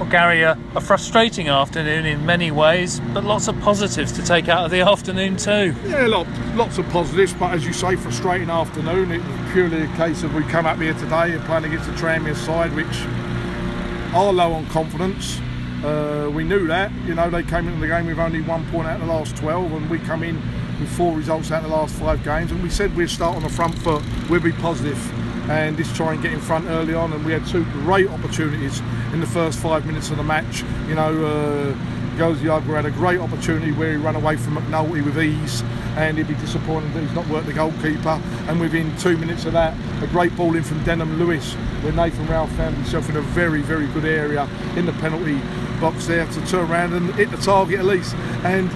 Well, Garry, a frustrating afternoon in many ways, but lots of positives to take out of the afternoon too. Yeah, lots of positives, but as you say, frustrating afternoon. It was purely a case of we come up here today and playing against the Tranmere side, which are low on confidence. We knew that. You know, they came into the game with only 1 point out of the last 12, and we come in with 4 results out of the last 5 games, and we said we'd start on the front foot, we'd be positive and just try and get in front early on, and we had 2 great opportunities in the first 5 minutes of the match. You know, Garry had a great opportunity where he ran away from McNulty with ease, and he'd be disappointed that he's not worked the goalkeeper. And within 2 minutes of that, a great ball in from Denham Lewis, where Nathan Ralph found himself in a very, very good area in the penalty box there to turn around and hit the target at least. And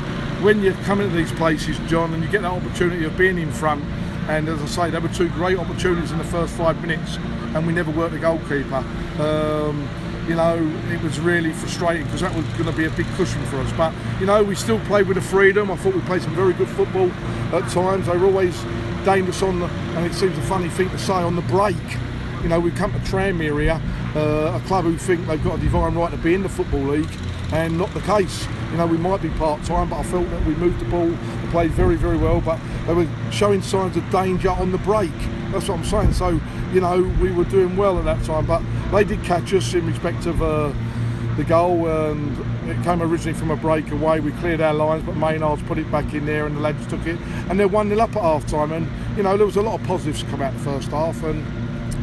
when you come into these places, John, and you get that opportunity of being in front, and as I say, there were 2 great opportunities in the first 5 minutes, and we never worked the goalkeeper. You know, it was really frustrating because that was going to be a big cushion for us. But, you know, we still played with the freedom. I thought we played some very good football at times. They were always dangerous on the, and it seems a funny thing to say, on the break. You know, we come to Tranmere here, a club who think they've got a divine right to be in the Football League, and not the case. You know, we might be part-time, but I felt that we moved the ball, we played very, very well, but they were showing signs of danger on the break. That's what I'm saying. So, you know, we were doing well at that time, but they did catch us in respect of the goal, and it came originally from a breakaway. We cleared our lines, but Maynard's put it back in there and the lads took it, and they're 1-0 up at half-time, and, you know, there was a lot of positives to come out the first half, and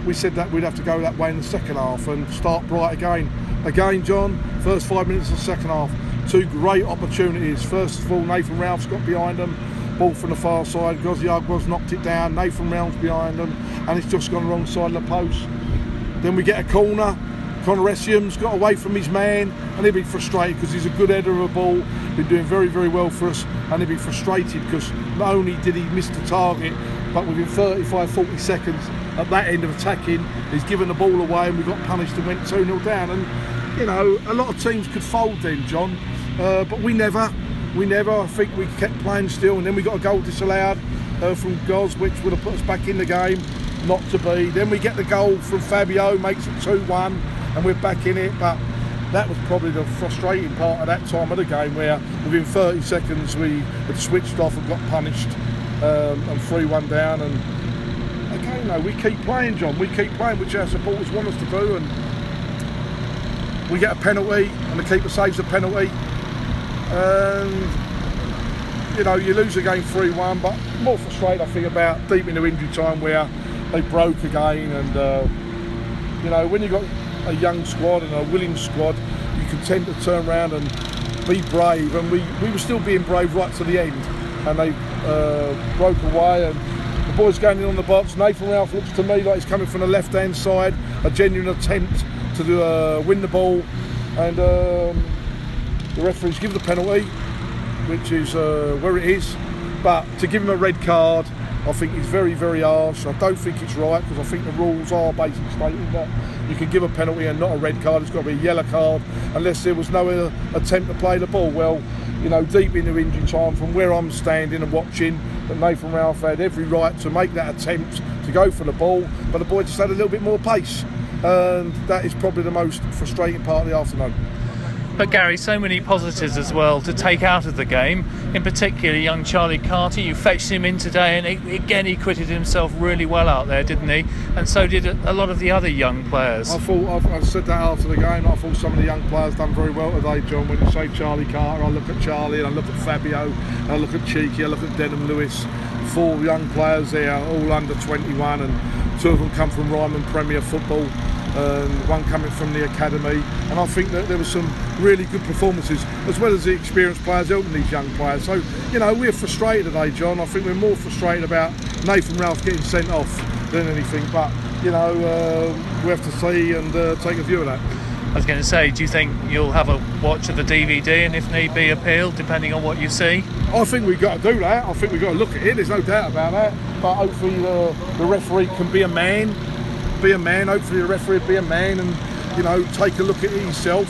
we said that we'd have to go that way in the second half and start bright again. Again, John, first 5 minutes of the second half, 2 great opportunities. First of all, Nathan Ralph's got behind them, ball from the far side, Garry knocked it down, Nathan Ralph's behind them, and it's just gone wrong side of the post. Then we get a corner, Connor Essiam's got away from his man, and he'll be frustrated because he's a good header of a ball, been doing very, very well for us, and he'll be frustrated because not only did he miss the target, but within 35-40 seconds at that end of attacking, he's given the ball away and we got punished and went 2-0 down. And, you know, a lot of teams could fold then, John, but we never. I think we kept playing still, and then we got a goal disallowed from Goz, which would have put us back in the game, not to be. Then we get the goal from Fabio, makes it 2-1, and we're back in it. But that was probably the frustrating part of that time of the game, where within 30 seconds we had switched off and got punished, and 3-1 down. And again, no, we keep playing, John. We keep playing, which our supporters want us to do, and we get a penalty, and the keeper saves the penalty. And, you know, you lose the game 3-1, but more frustrated, I think, about deep into injury time where they broke again. And, you know, when you've got a young squad and a willing squad, you can tend to turn around and be brave. And we were still being brave right to the end. And they broke away, and the boys going in on the box. Nathan Ralph looks to me like he's coming from the left-hand side, a genuine attempt to win the ball. And the referees give the penalty, which is where it is, but to give him a red card, I think is very, very harsh. I don't think it's right, because I think the rules are basically stating that you can give a penalty and not a red card. It's got to be a yellow card unless there was no attempt to play the ball. Well, you know, deep into injury time, from where I'm standing and watching, that Nathan Ralph had every right to make that attempt to go for the ball, but the boy just had a little bit more pace, and that is probably the most frustrating part of the afternoon. But Garry, so many positives as well to take out of the game. In particular, young Charlie Carter, you fetched him in today, and again he acquitted himself really well out there, didn't he? And so did a lot of the other young players. I said that after the game. I thought some of the young players done very well today, John. When you say Charlie Carter, I look at Charlie, and I look at Fabio, and I look at Cheeky, I look at Denham Lewis. 4 young players there, all under 21, and 2 of them come from Ryman Premier Football, and 1 coming from the academy. And I think that there were some really good performances, as well as the experienced players helping these young players. So, you know, we're frustrated today, John. I think we're more frustrated about Nathan Ralph getting sent off than anything, but, you know, we have to see and take a view of that. I was going to say, do you think you'll have a watch of the DVD and if need be appeal, depending on what you see? I think we've got to do that. I think we've got to look at it, there's no doubt about that. But hopefully the referee can be a man. Hopefully the referee will be a man and, you know, take a look at it himself,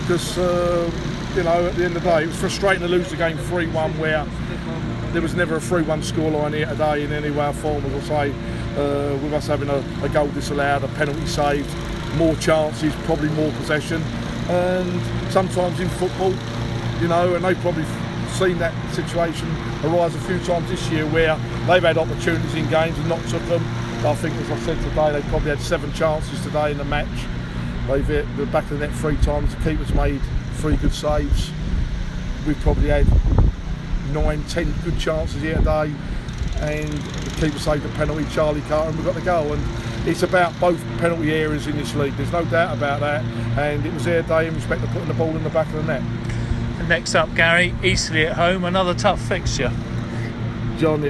because, you know, at the end of the day, it was frustrating to lose the game 3-1, where there was never a 3-1 scoreline here today in any way or form, as I say, with us having a goal disallowed, a penalty saved, more chances, probably more possession. And sometimes in football, you know, and they've probably seen that situation arise a few times this year where they've had opportunities in games and not took them. I think, as I said today, they probably had 7 chances today in the match. They've hit the back of the net 3 times. The keeper's made 3 good saves. We've probably had 9, 10 good chances here today, and the keeper saved a penalty, Charlie Carter, and we got the goal. And it's about both penalty areas in this league. There's no doubt about that. And it was their day in respect to putting the ball in the back of the net. And next up, Garry, Eastleigh at home, another tough fixture. John,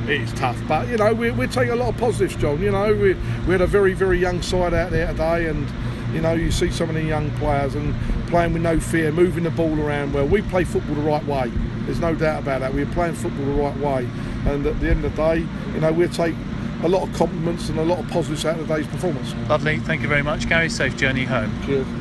it's tough, but you know we're taking a lot of positives, John. You know we had a very, very young side out there today, and you know you see some of the young players and playing with no fear, moving the ball around well. We play football the right way. There's no doubt about that. We're playing football the right way, and at the end of the day, you know we'll take a lot of compliments and a lot of positives out of today's performance. Lovely, thank you very much, Garry. Safe journey home. Cheers.